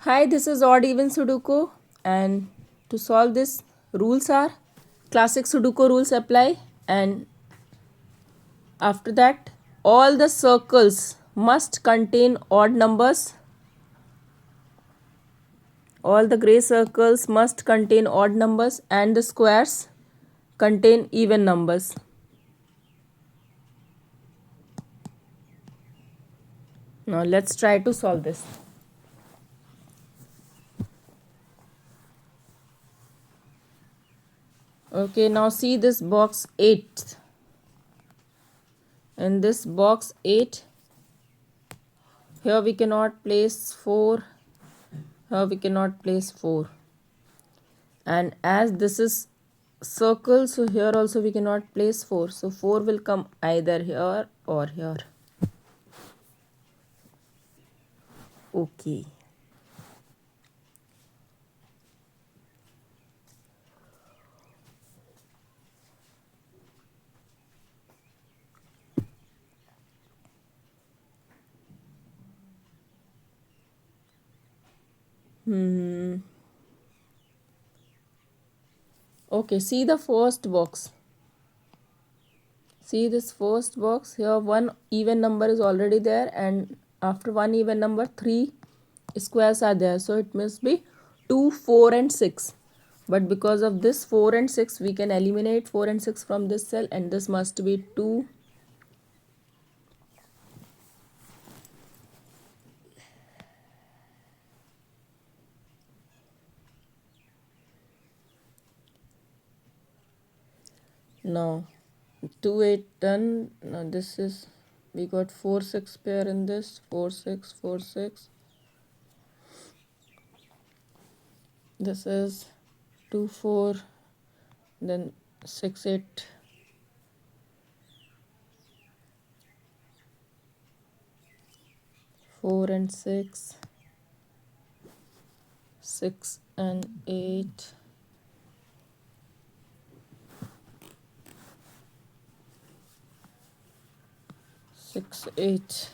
Hi, this is odd even Sudoku, and to solve this, rules are classic Sudoku rules apply, and after that, all the circles must contain odd numbers. All the gray circles must contain odd numbers, and the squares contain even numbers. Now, let's try to solve this. Okay, now see this box 8. In this box 8, here we cannot place 4, here we cannot place 4. And as this is circle, so here also we cannot place 4. So 4 will come either here or here. Okay. Okay, see the first box. See this first box here, one even number is already there, and after one even number 3 squares are there, so it must be 2, 4 and 6. But because of this 4 and 6, we can eliminate 4 and 6 from this cell, and this must be 2. Now 2, 8 done. Now this is, we got 4, 6 pair in this, 4, 6, 4, 6. This is 2, 4, then 6, 8. 4 and 6, 6 and 8, 6, 8.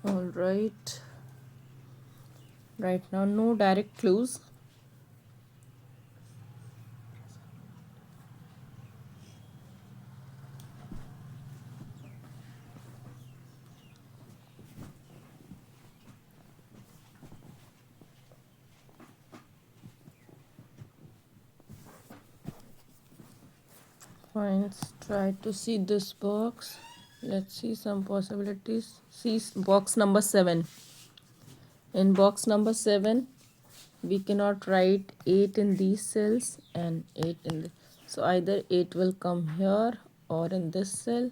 All right. Right now, no direct clues. Fine, let's try to see this box. Let's see some possibilities. See box number 7. In box number 7, we cannot write 8 in these cells and 8 in the, so either 8 will come here or in this cell.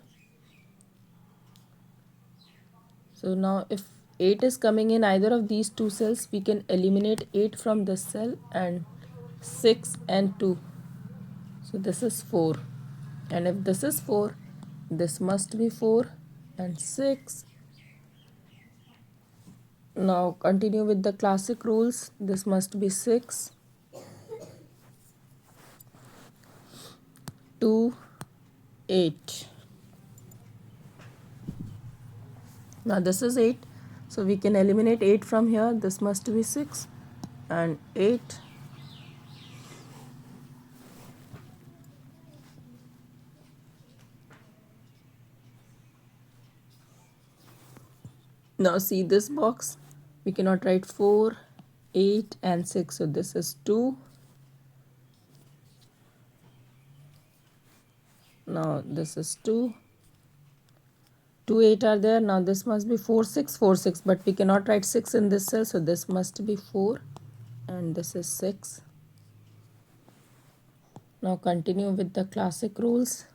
So now if 8 is coming in either of these two cells, we can eliminate 8 from this cell, and 6 and 2. So this is 4. And if this is 4, this must be 4 and 6. Now continue with the classic rules. This must be 6, 2, 8. Now this is 8. So we can eliminate 8 from here. This must be 6 and 8. Now see this box. We cannot write 4, 8 and 6. So this is 2. Now this is 2. 2, 8 are there. Now this must be 4, 6, 4, 6. But we cannot write 6 in this cell. So this must be 4. And this is 6. Now continue with the classic rules.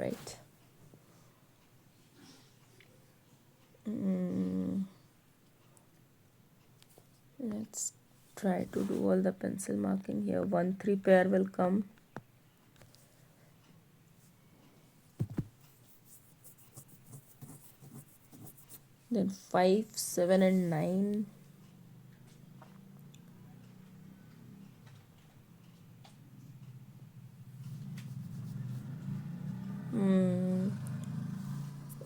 right. Let's try to do all the pencil marking here. 1 3 pair will come. Then 5 7 and 9.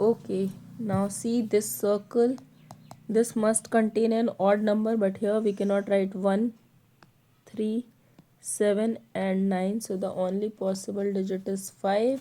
Okay, now see this circle. This must contain an odd number, but here we cannot write 1 3 7 and 9, so the only possible digit is 5.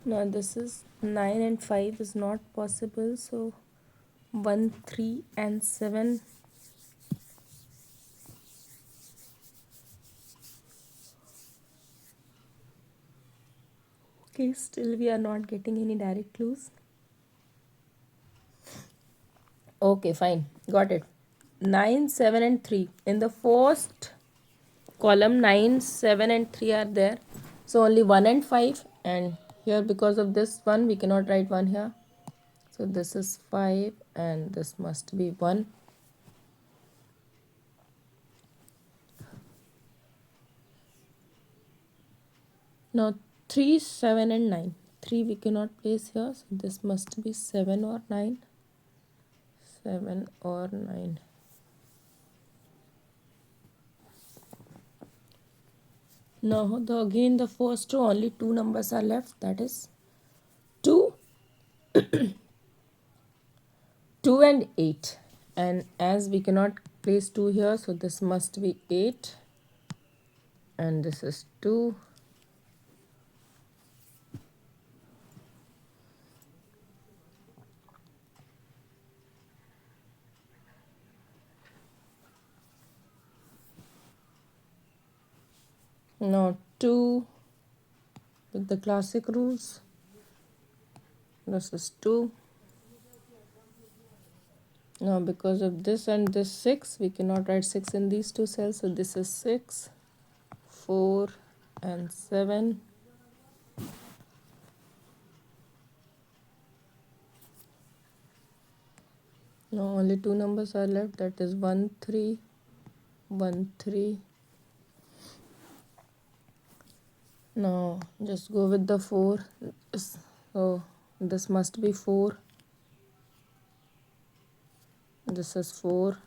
Now this is 9 and 5 is not possible, so 1 3 and 7. Okay, still we are not getting any direct clues. Okay, fine, got it. 9 7 and 3. In the first column 9 7 and 3 are there, so only 1 and 5, and here because of this one we cannot write 1 here, so this is 5 and this must be 1. Now 3 7 and 9. 3 we cannot place here, so this must be 7 or 9. 7 or 9. Now again the first row only 2 numbers are left, that is 2 2 and 8, and as we cannot place 2 here, so this must be 8, and this is 2. Now 2 with the classic rules, this is 2. Now because of this and this 6, we cannot write 6 in these two cells, so this is 6, 4 and 7. Now only 2 numbers are left, that is 1 3 1 3. Now just go with the 4, so this must be 4, this is 4.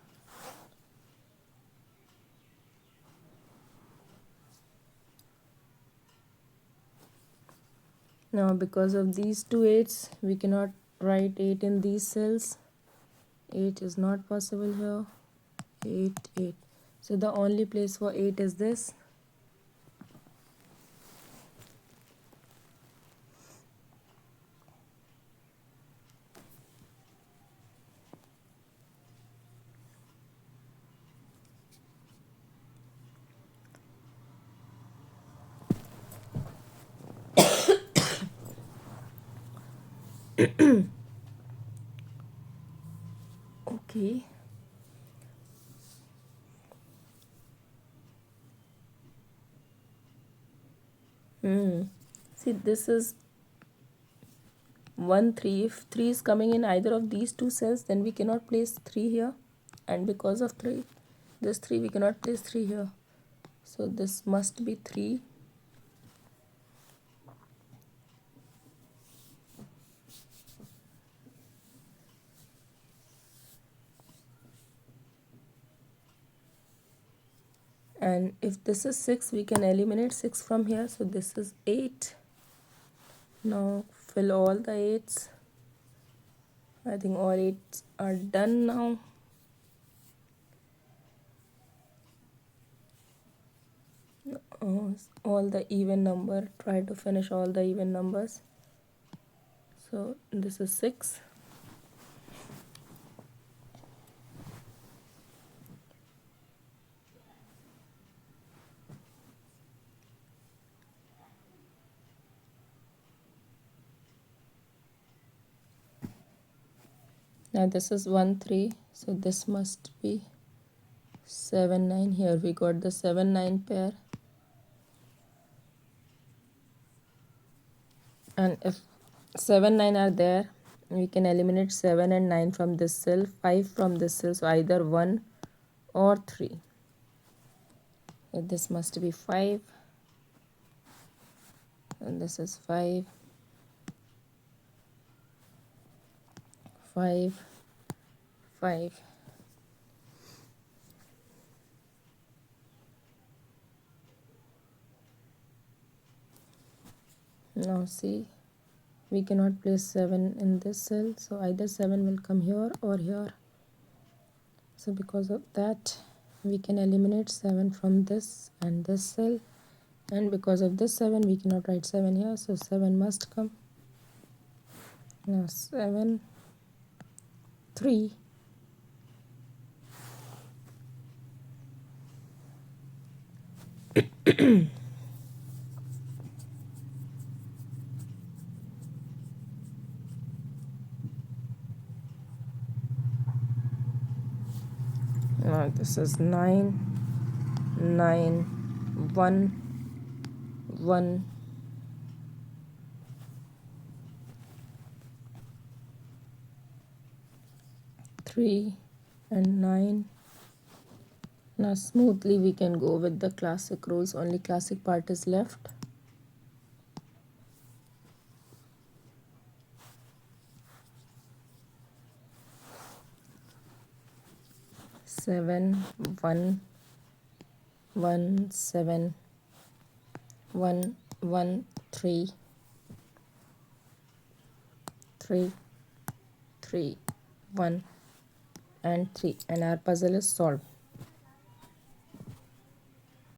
Now because of these two 8s, we cannot write 8 in these cells. 8 is not possible here. 8 8, so the only place for 8 is this. Okay. See, this is 1 3. If 3 is coming in either of these two cells, then we cannot place 3 here, and because of 3, this 3 we cannot place 3 here, so this must be 3. And if this is 6, we can eliminate 6 from here, so this is 8. Now fill all the 8s. I think all 8s are done now. All the even number, try to finish all the even numbers. So this is 6. Now this is 1 3, so this must be 7 9. Here we got the 7 9 pair, and if 7 9 are there, we can eliminate 7 and 9 from this cell, 5 from this cell, so either 1 or 3. So this must be 5, and this is 5 5 5. Now see, we cannot place 7 in this cell, so either 7 will come here or here. So because of that, we can eliminate 7 from this and this cell, and because of this 7 we cannot write 7 here, so 7 must come. Now 7 3. Now this is 9 9 1 1 3 and 9. Now smoothly we can go with the classic rules, only classic part is left. Seven 1 1 7 1 1 3 3 3 1 and 3, and our puzzle is solved.